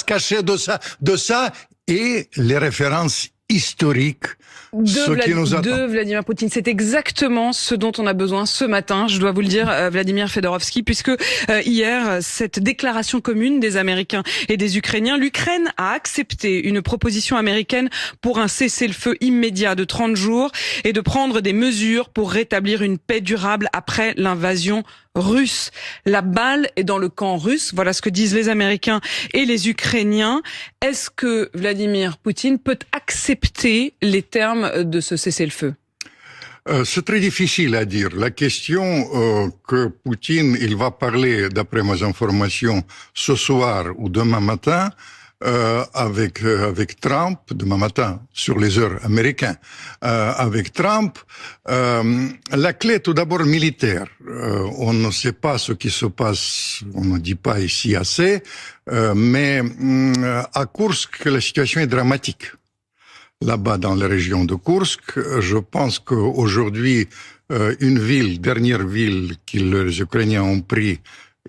cacher de ça et les références historiques. De Vladimir Poutine. C'est exactement ce dont on a besoin ce matin, je dois vous le dire, Vladimir Fedorovski, puisque hier, cette déclaration commune des Américains et des Ukrainiens, l'Ukraine a accepté une proposition américaine pour un cessez-le-feu immédiat de 30 jours et de prendre des mesures pour rétablir une paix durable après l'invasion russe. La balle est dans le camp russe, voilà ce que disent les Américains et les Ukrainiens. Est-ce que Vladimir Poutine peut accepter les termes de ce cessez-le-feu? C'est très difficile à dire. La question que Poutine, il va parler, d'après mes informations, ce soir ou demain matin, avec Trump, demain matin, sur les heures américaines, avec Trump, la clé est tout d'abord militaire. On ne sait pas ce qui se passe, on ne dit pas ici assez, mais à Koursk, la situation est dramatique. Là-bas, dans la région de Koursk, je pense qu'aujourd'hui, dernière ville que les Ukrainiens ont pris,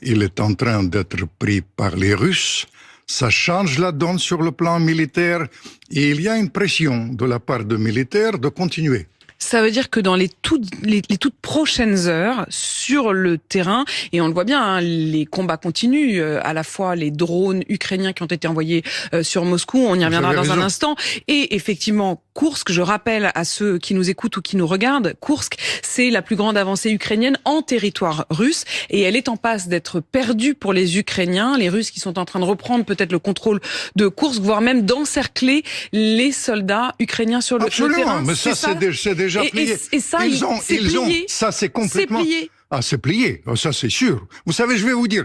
il est en train d'être pris par les Russes. Ça change la donne sur le plan militaire et il y a une pression de la part des militaires de continuer. Ça veut dire que dans les toutes prochaines heures, sur le terrain, et on le voit bien, hein, les combats continuent, à la fois les drones ukrainiens qui ont été envoyés sur Moscou, on y reviendra dans un instant, et effectivement, Koursk, je rappelle à ceux qui nous écoutent ou qui nous regardent, Koursk, c'est la plus grande avancée ukrainienne en territoire russe, et elle est en passe d'être perdue pour les Ukrainiens, les Russes qui sont en train de reprendre peut-être le contrôle de Koursk, voire même d'encercler les soldats ukrainiens sur le terrain. Mais ça, c'est déjà plié. Et ça, c'est plié. Ça, c'est complètement... C'est plié. Ah, c'est plié. Ça, c'est sûr. Vous savez, je vais vous dire,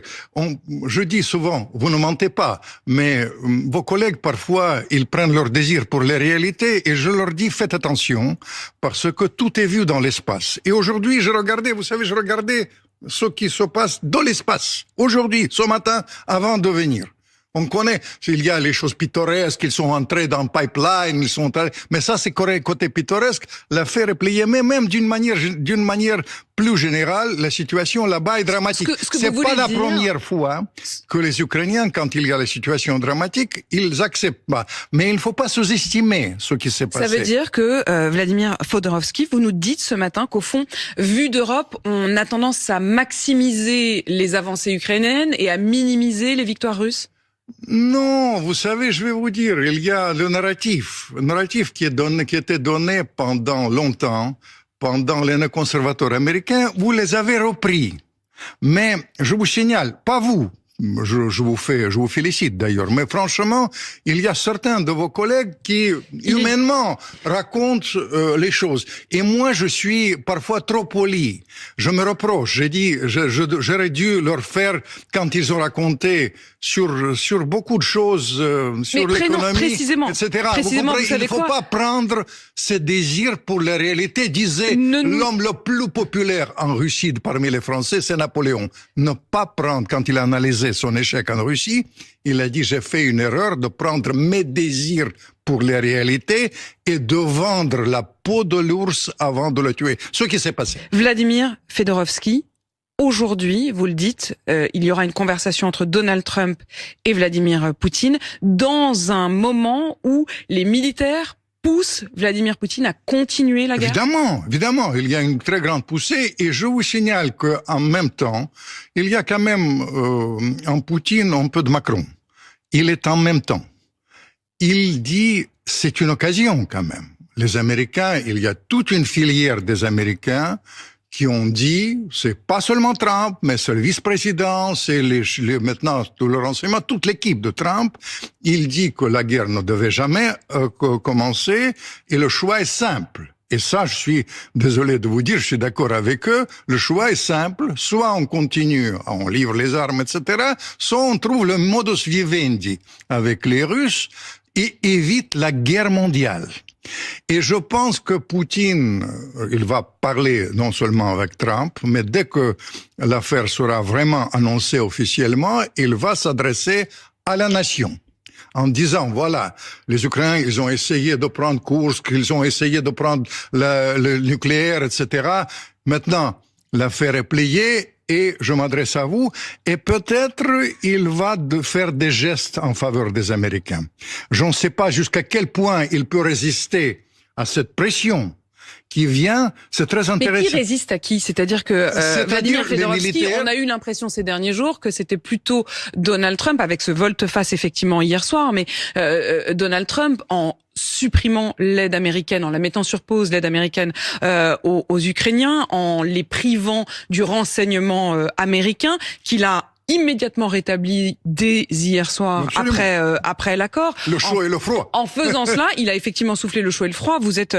je dis souvent, vous ne mentez pas, mais vos collègues, parfois, ils prennent leur désir pour les réalités et je leur dis, faites attention, parce que tout est vu dans l'espace. Et aujourd'hui, je regardais ce qui se passe dans l'espace. Aujourd'hui, ce matin, avant de venir. On connaît, il y a les choses pittoresques, ils sont entrés dans le pipeline, mais ça c'est côté pittoresque, l'affaire est pliée, mais même d'une manière plus générale, la situation là-bas est dramatique. C'est pas la première fois que les Ukrainiens, quand il y a la situation dramatique, ils acceptent pas. Mais il ne faut pas sous-estimer ce qui s'est passé. Ça veut dire que, Vladimir Fedorovski, vous nous dites ce matin qu'au fond, vu d'Europe, on a tendance à maximiser les avancées ukrainiennes et à minimiser les victoires russes? Non, vous savez, je vais vous dire, il y a le narratif qui était donné pendant longtemps, pendant les néoconservateurs américains, vous les avez repris. Mais je vous signale, pas vous, je vous félicite d'ailleurs, mais franchement, il y a certains de vos collègues qui, humainement, racontent les choses. Et moi, je suis parfois trop poli. Je me reproche. J'ai dit, j'aurais dû leur faire quand ils ont raconté sur beaucoup de choses, sur l'économie, etc. Précisément, il ne faut pas prendre ces désirs pour la réalité. Disait l'homme le plus populaire en Russie parmi les Français, c'est Napoléon. Ne pas prendre, quand il a analysé son échec en Russie, il a dit, j'ai fait une erreur de prendre mes désirs pour les réalités et de vendre la peau de l'ours avant de le tuer. Ce qui s'est passé. Vladimir Fedorovski, aujourd'hui, vous le dites, il y aura une conversation entre Donald Trump et Vladimir Poutine dans un moment où les militaires pousse Vladimir Poutine à continuer la guerre? Évidemment, il y a une très grande poussée et je vous signale qu'en même temps, il y a quand même en Poutine un peu de Macron. Il est en même temps. Il dit, c'est une occasion quand même. Les Américains, il y a toute une filière des Américains qui ont dit, c'est pas seulement Trump, mais c'est le vice-président, c'est maintenant tout le renseignement, toute l'équipe de Trump. Il dit que la guerre ne devait jamais commencer et le choix est simple. Et ça, je suis désolé de vous dire, je suis d'accord avec eux. Le choix est simple. Soit on continue, on livre les armes, etc. Soit on trouve le modus vivendi avec les Russes et évite la guerre mondiale. Et je pense que Poutine, il va parler non seulement avec Trump, mais dès que l'affaire sera vraiment annoncée officiellement, il va s'adresser à la nation. En disant, voilà, les Ukrainiens, ils ont essayé de prendre Koursk, ils ont essayé de prendre le nucléaire, etc. Maintenant, l'affaire est pliée et je m'adresse à vous, et peut-être il va faire des gestes en faveur des Américains. Je ne sais pas jusqu'à quel point il peut résister à cette pression qui vient, c'est très intéressant. Mais qui résiste à qui? C'est-à-dire que Vladimir Fedorovski, on a eu l'impression ces derniers jours que c'était plutôt Donald Trump, avec ce volte-face effectivement hier soir, mais Donald Trump, en supprimant l'aide américaine, en la mettant sur pause, l'aide américaine aux Ukrainiens, en les privant du renseignement américain, qu'il a immédiatement rétabli dès hier soir. Absolument. Après l'accord. Le chaud et le froid. En faisant cela, il a effectivement soufflé le chaud et le froid. Vous êtes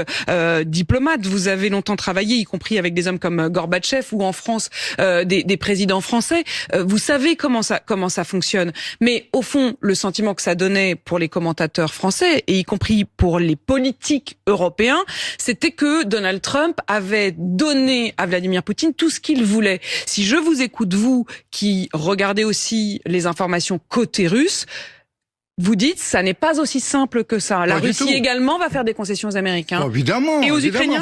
diplomate, vous avez longtemps travaillé, y compris avec des hommes comme Gorbatchev ou en France des présidents français. Vous savez comment ça fonctionne. Mais au fond, le sentiment que ça donnait pour les commentateurs français et y compris pour les politiques européens, c'était que Donald Trump avait donné à Vladimir Poutine tout ce qu'il voulait. Si je vous écoute, vous qui regardez aussi les informations côté russe, vous dites ça n'est pas aussi simple que ça. La Russie également va faire des concessions aux Américains. Évidemment. Et aux Ukrainiens? Ukrainiens?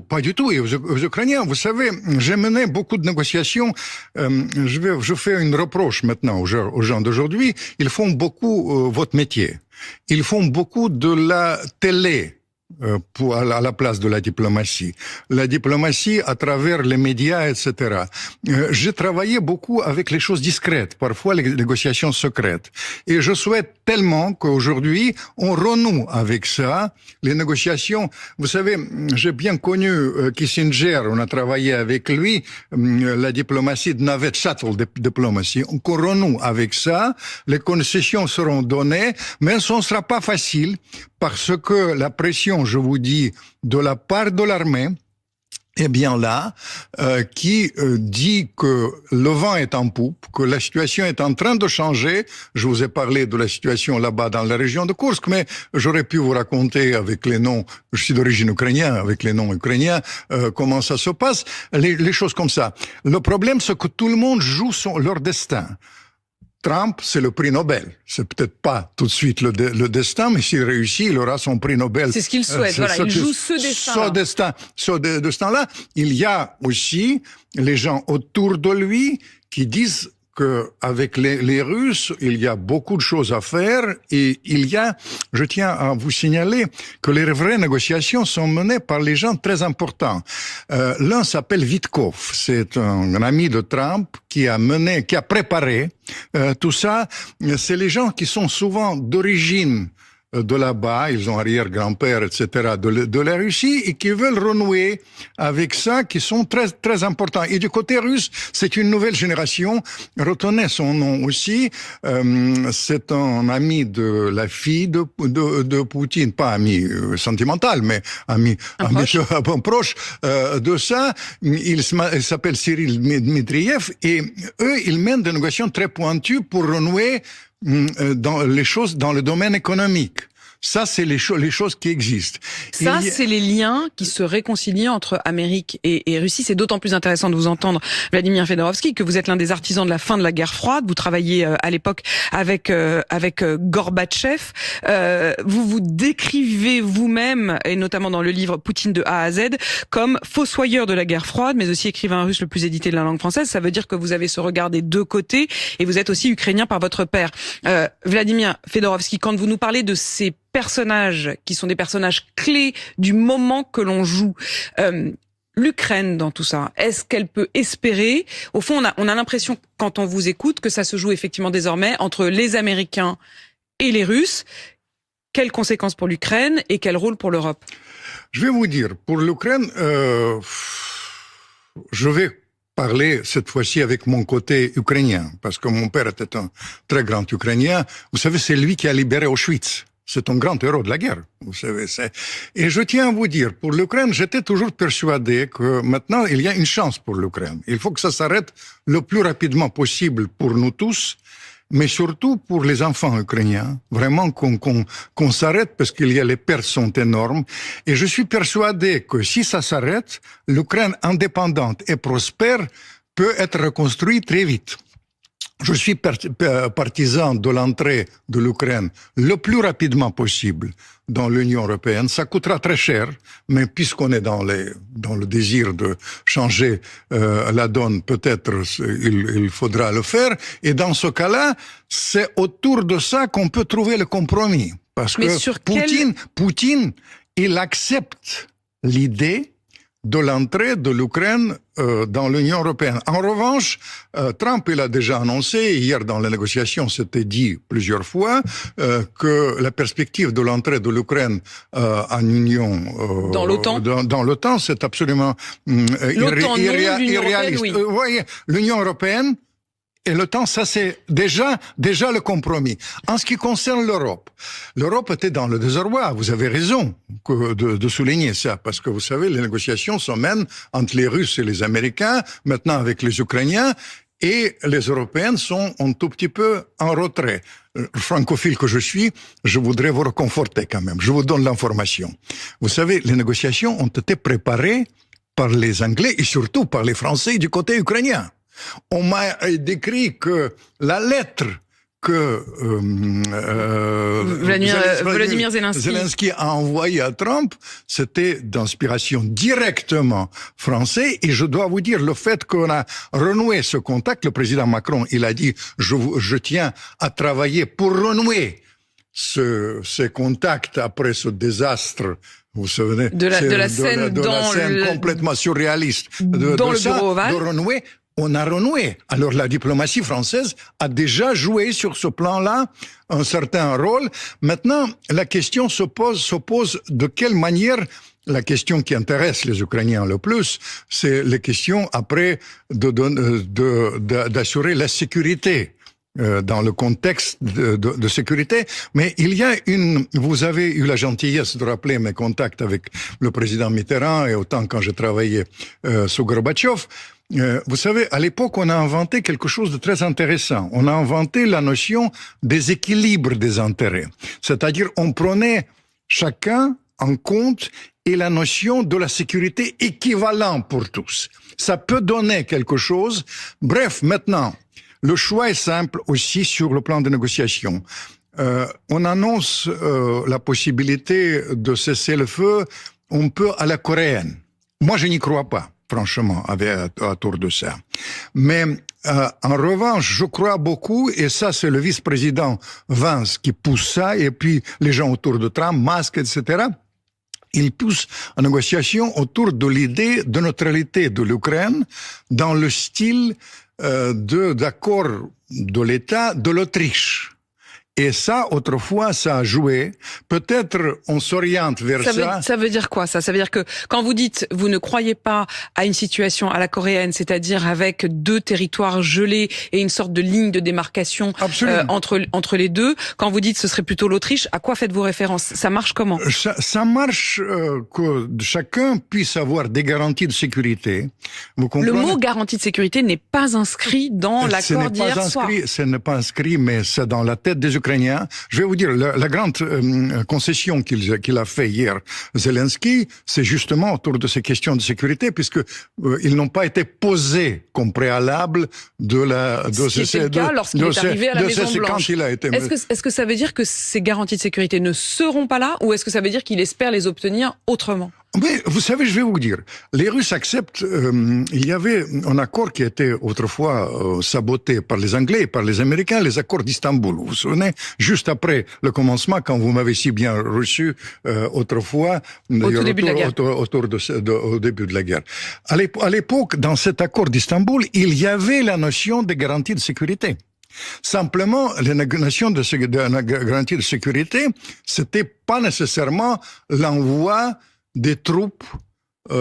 Pas du tout. Et aux Ukrainiens, vous savez, j'ai mené beaucoup de négociations. Je fais une reproche maintenant aux gens d'aujourd'hui. Ils font beaucoup votre métier. Ils font beaucoup de la télé. À la place de la diplomatie. La diplomatie à travers les médias, etc. J'ai travaillé beaucoup avec les choses discrètes, parfois les négociations secrètes. Et je souhaite tellement qu'aujourd'hui, on renoue avec ça, les négociations. Vous savez, j'ai bien connu Kissinger, on a travaillé avec lui, la diplomatie de navette shuttle diplomatie. On renoue avec ça, les concessions seront données, mais ce ne sera pas facile parce que la pression, je vous dis, de la part de l'armée, est bien là, qui dit que le vent est en poupe, que la situation est en train de changer. Je vous ai parlé de la situation là-bas dans la région de Kursk, mais j'aurais pu vous raconter avec les noms, je suis d'origine ukrainienne, avec les noms ukrainiens, comment ça se passe, les choses comme ça. Le problème, c'est que tout le monde joue leur destin. Trump, c'est le prix Nobel. C'est peut-être pas tout de suite le destin, mais s'il réussit, il aura son prix Nobel. C'est ce qu'il souhaite. Voilà, il joue ce destin. Ce destin-là. Il y a aussi les gens autour de lui qui disent que avec les Russes, il y a beaucoup de choses à faire et je tiens à vous signaler que les vraies négociations sont menées par les gens très importants. L'un s'appelle Vitkov, c'est un ami de Trump qui a préparé tout ça. C'est les gens qui sont souvent d'origine de là-bas, ils ont arrière-grand-père, etc., de la Russie, et qui veulent renouer avec ça, qui sont très, très importants. Et du côté russe, c'est une nouvelle génération. Retenez son nom aussi. C'est un ami de la fille de Poutine, pas ami sentimental, mais ami proche de ça. Il s'appelle Cyril Dmitriev, et eux, ils mènent des négociations très pointues pour renouer dans le domaine économique. Ça, c'est les choses qui existent. Ça, c'est les liens qui se réconcilient entre Amérique et Russie. C'est d'autant plus intéressant de vous entendre, Vladimir Fedorovski, que vous êtes l'un des artisans de la fin de la guerre froide. Vous travaillez à l'époque avec Gorbatchev. Vous vous décrivez vous-même, et notamment dans le livre Poutine de A à Z, comme fossoyeur de la guerre froide, mais aussi écrivain russe le plus édité de la langue française. Ça veut dire que vous avez ce regard des deux côtés, et vous êtes aussi ukrainien par votre père. Vladimir Fedorovski, quand vous nous parlez de ces personnages qui sont des personnages clés du moment que l'on joue, l'Ukraine dans tout ça, est-ce qu'elle peut espérer, au fond on a l'impression quand on vous écoute que ça se joue effectivement désormais entre les Américains et les Russes. Quelles conséquences pour l'Ukraine et quel rôle pour l'Europe? Je vais vous dire, pour l'Ukraine, je vais parler cette fois-ci avec mon côté ukrainien, parce que mon père était un très grand Ukrainien. Vous savez, c'est lui qui a libéré Auschwitz. C'est un grand héros de la guerre, vous savez. Et je tiens à vous dire, pour l'Ukraine, j'étais toujours persuadé que maintenant, il y a une chance pour l'Ukraine. Il faut que ça s'arrête le plus rapidement possible pour nous tous, mais surtout pour les enfants ukrainiens. Vraiment qu'on s'arrête parce les pertes sont énormes. Et je suis persuadé que si ça s'arrête, l'Ukraine indépendante et prospère peut être reconstruite très vite. je suis partisan de l'entrée de l'Ukraine le plus rapidement possible dans l'Union européenne. Ça coûtera très cher, mais puisqu'on est dans le désir de changer la donne, peut-être il faudra le faire. Et dans ce cas-là, c'est autour de ça qu'on peut trouver le compromis. Parce que Poutine, il accepte l'idée de l'entrée de l'Ukraine dans l'Union européenne. En revanche, Trump, il a déjà annoncé, hier dans les négociations, c'était dit plusieurs fois, que la perspective de l'entrée de l'Ukraine en Union... dans l'OTAN dans l'OTAN, c'est absolument irréaliste. Oui. Vous voyez, l'Union européenne et l'OTAN, ça c'est déjà le compromis. En ce qui concerne l'Europe était dans le désarroi. Vous avez raison de souligner ça, parce que vous savez, les négociations se mènent entre les Russes et les Américains, maintenant avec les Ukrainiens, et les Européens sont un tout petit peu en retrait. Francophile que je suis, je voudrais vous réconforter quand même. Je vous donne l'information. Vous savez, les négociations ont été préparées par les Anglais et surtout par les Français du côté ukrainien. On m'a décrit que la lettre que Volodymyr Zelensky a envoyée à Trump, c'était d'inspiration directement française. Et je dois vous dire, le fait qu'on a renoué ce contact, le président Macron, il a dit je tiens à travailler pour renouer ces contacts après ce désastre. Vous vous souvenez de la scène complètement surréaliste dans le bureau ovale. De renouer. On a renoué. Alors la diplomatie française a déjà joué sur ce plan-là un certain rôle. Maintenant, la question se pose de quelle manière. La question qui intéresse les Ukrainiens le plus, c'est les questions après d'assurer la sécurité. Dans le contexte de sécurité, mais il y a vous avez eu la gentillesse de rappeler mes contacts avec le président Mitterrand et autant quand j'ai travaillé sous Gorbatchev. Vous savez, à l'époque, on a inventé quelque chose de très intéressant. On a inventé la notion des équilibres des intérêts. C'est-à-dire, on prenait chacun en compte et la notion de la sécurité équivalente pour tous. Ça peut donner quelque chose. Bref, maintenant, le choix est simple aussi sur le plan de négociation. On annonce la possibilité de cesser le feu un peu à la coréenne. Moi, je n'y crois pas, franchement, autour de ça. Mais en revanche, je crois beaucoup, et ça c'est le vice-président Vance qui pousse ça, et puis les gens autour de Trump, Musk, etc., il pousse en négociation autour de l'idée de neutralité de l'Ukraine dans le style d'accord de l'État de l'Autriche. Et ça, autrefois, ça a joué. Peut-être on s'oriente vers ça. Ça veut dire quoi, ça? Ça veut dire que quand vous dites, vous ne croyez pas à une situation à la coréenne, c'est-à-dire avec deux territoires gelés et une sorte de ligne de démarcation entre les deux, quand vous dites ce serait plutôt l'Autriche, à quoi faites-vous référence? Ça marche comment? Ça marche que chacun puisse avoir des garanties de sécurité. Vous comprenez? Le mot garantie de sécurité n'est pas inscrit dans l'accord d'hier soir. Ce n'est pas inscrit, mais c'est dans la tête des Ukrainiens. Je vais vous dire, la grande concession qu'il a fait hier, Zelensky, c'est justement autour de ces questions de sécurité, puisque ils n'ont pas été posés comme préalable C'était le cas lorsqu'il est arrivé à la Maison Blanche. Est-ce que ça veut dire que ces garanties de sécurité ne seront pas là, ou est-ce que ça veut dire qu'il espère les obtenir autrement? Mais vous savez, je vais vous dire, les Russes acceptent. Il y avait un accord qui était autrefois saboté par les Anglais et par les Américains, les accords d'Istanbul. Vous vous souvenez, juste après le commencement, quand vous m'avez si bien reçu autrefois, au début de la guerre. À l'époque, dans cet accord d'Istanbul, il y avait la notion de garantie de sécurité. Simplement, les notions de garantie de sécurité, c'était pas nécessairement l'envoi des troupes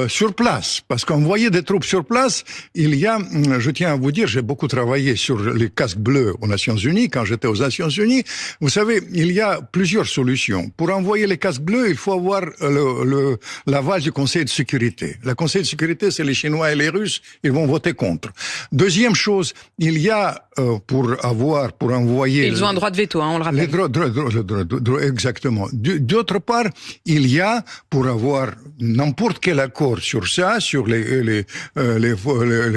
sur place, parce qu'envoyer des troupes sur place, il y a, je tiens à vous dire, j'ai beaucoup travaillé sur les casques bleus aux Nations Unies, quand j'étais aux Nations Unies. Vous savez, il y a plusieurs solutions. Pour envoyer les casques bleus, il faut avoir l'aval du Conseil de sécurité. Le Conseil de sécurité, c'est les Chinois et les Russes, ils vont voter contre. Deuxième chose, il y a pour envoyer... Ils ont un droit de veto, on le rappelle. Exactement. D'autre part, il y a, pour avoir n'importe quel accord sur ça, sur les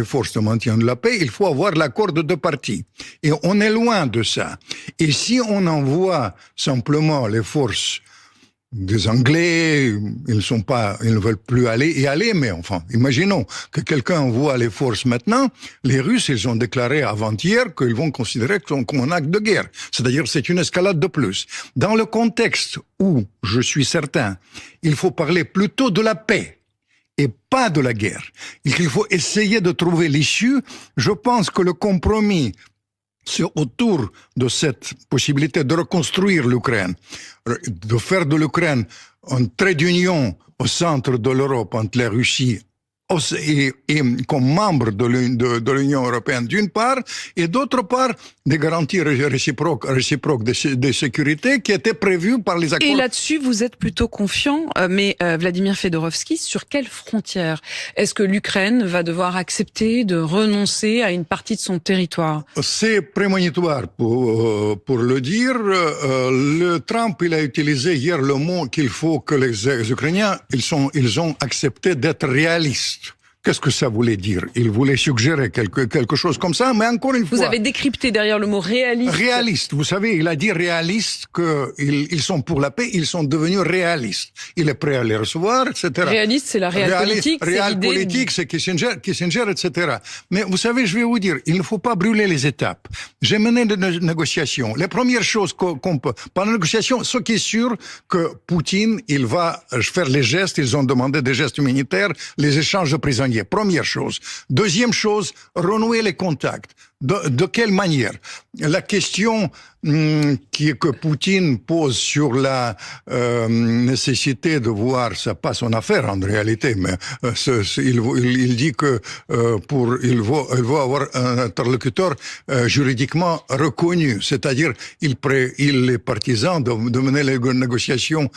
forces de maintien de la paix, il faut avoir l'accord de deux parties. Et on est loin de ça. Et si on envoie simplement les forces des Anglais, ils ne veulent plus y aller, mais enfin, imaginons que quelqu'un envoie les forces maintenant, les Russes, ils ont déclaré avant-hier qu'ils vont considérer comme un acte de guerre. C'est-à-dire, c'est une escalade de plus. Dans le contexte où, je suis certain, il faut parler plutôt de la paix et pas de la guerre, il faut essayer de trouver l'issue, je pense que le compromis c'est autour de cette possibilité de reconstruire l'Ukraine, de faire de l'Ukraine un trait d'union au centre de l'Europe entre la Russie et comme membre de l'Union européenne d'une part, et d'autre part, des garanties réciproques de sécurité qui étaient prévues par les accords. Et là-dessus, vous êtes plutôt confiant, mais Vladimir Fedorovski, sur quelle frontière est-ce que l'Ukraine va devoir accepter de renoncer à une partie de son territoire? C'est prémonitoire pour le dire. Trump, il a utilisé hier le mot qu'il faut que les Ukrainiens, ils ont accepté d'être réalistes. Qu'est-ce que ça voulait dire? Il voulait suggérer quelque chose comme ça, mais encore une fois... Vous avez décrypté derrière le mot réaliste. Réaliste, vous savez, il a dit réaliste qu'ils sont pour la paix, ils sont devenus réalistes. Il est prêt à les recevoir, etc. Réaliste, c'est la politique. Réal politique, c'est Kissinger, etc. Mais vous savez, je vais vous dire, il ne faut pas brûler les étapes. J'ai mené des négociations. Les premières choses qu'on peut... Pendant la négociation, ce qui est sûr, que Poutine, il va faire les gestes, ils ont demandé des gestes humanitaires, les échanges de prisonniers. Première chose. Deuxième chose, renouer les contacts. De quelle manière? La question que Poutine pose sur la nécessité de voir, c'est pas son affaire en réalité, mais il dit que il veut avoir un interlocuteur juridiquement reconnu, c'est-à-dire il est partisan de mener les négociations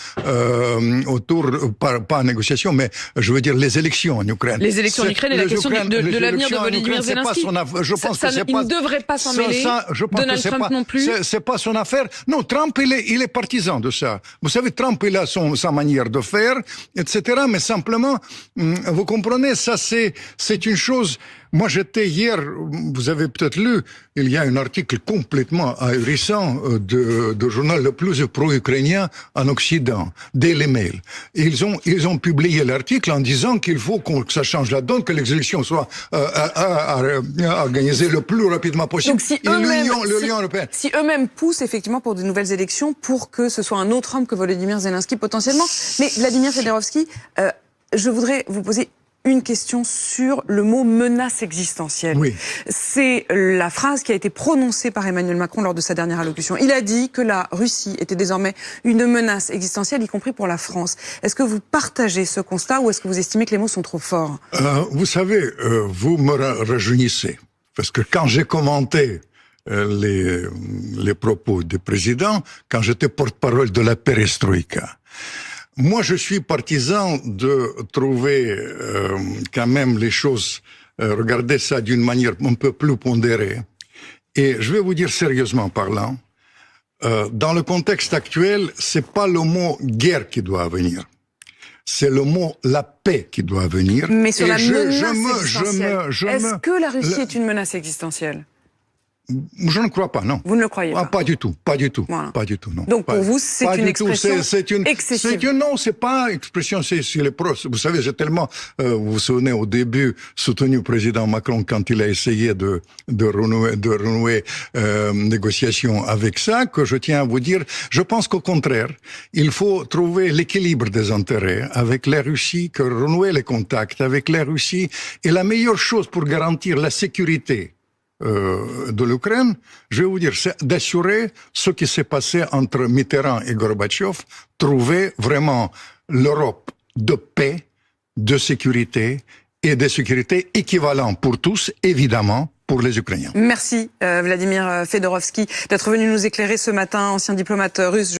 autour, pas négociations, mais je veux dire les élections en Ukraine. Les élections en Ukraine et la question de l'avenir de Volodymyr Zelensky. Je pense que c'est pas... Il ne devrait pas s'en mêler. Donald Trump non plus. C'est pas son affaire. Non, Trump, il est partisan de ça. Vous savez, Trump, il a sa manière de faire, etc. Mais simplement, vous comprenez, ça c'est une chose. Moi, j'étais hier, vous avez peut-être lu, il y a un article complètement ahurissant de journal le plus pro-ukrainien en Occident, Daily Mail. Ils ont publié l'article en disant qu'il faut que ça change la donne, que les élections soient organisées le plus rapidement possible. Donc, si l'Union européenne. Si eux-mêmes poussent effectivement pour de nouvelles élections, pour que ce soit un autre homme que Volodymyr Zelensky potentiellement. Mais Vladimir Fedorovski, je voudrais vous poser une question sur le mot menace existentielle. Oui. C'est la phrase qui a été prononcée par Emmanuel Macron lors de sa dernière allocution. Il a dit que la Russie était désormais une menace existentielle, y compris pour la France. Est-ce que vous partagez ce constat ou est-ce que vous estimez que les mots sont trop forts? Vous savez, vous me rajeunissez. Parce que quand j'ai commenté les propos du président, quand j'étais porte-parole de la perestroïka, moi, je suis partisan de trouver quand même les choses, regarder ça d'une manière un peu plus pondérée. Et je vais vous dire sérieusement parlant, dans le contexte actuel, c'est pas le mot guerre qui doit venir. C'est le mot la paix qui doit venir. Mais sur la menace existentielle, est-ce que la Russie est une menace existentielle? Je ne crois pas, non. Vous ne le croyez pas? Pas du tout, voilà. Pas du tout, non. Donc pour vous, c'est une expression excessive. Non, c'est pas une expression, c'est les pros. Vous savez, j'ai tellement, vous vous souvenez, au début, soutenu le président Macron quand il a essayé de renouer négociation avec ça, que je tiens à vous dire, je pense qu'au contraire, il faut trouver l'équilibre des intérêts avec la Russie, que renouer les contacts avec la Russie est la meilleure chose pour garantir la sécurité de l'Ukraine, je vais vous dire, c'est d'assurer ce qui s'est passé entre Mitterrand et Gorbatchev, trouver vraiment l'Europe de paix, de sécurité et de sécurité équivalent pour tous, évidemment, pour les Ukrainiens. Merci Vladimir Fedorovski d'être venu nous éclairer ce matin, ancien diplomate russe.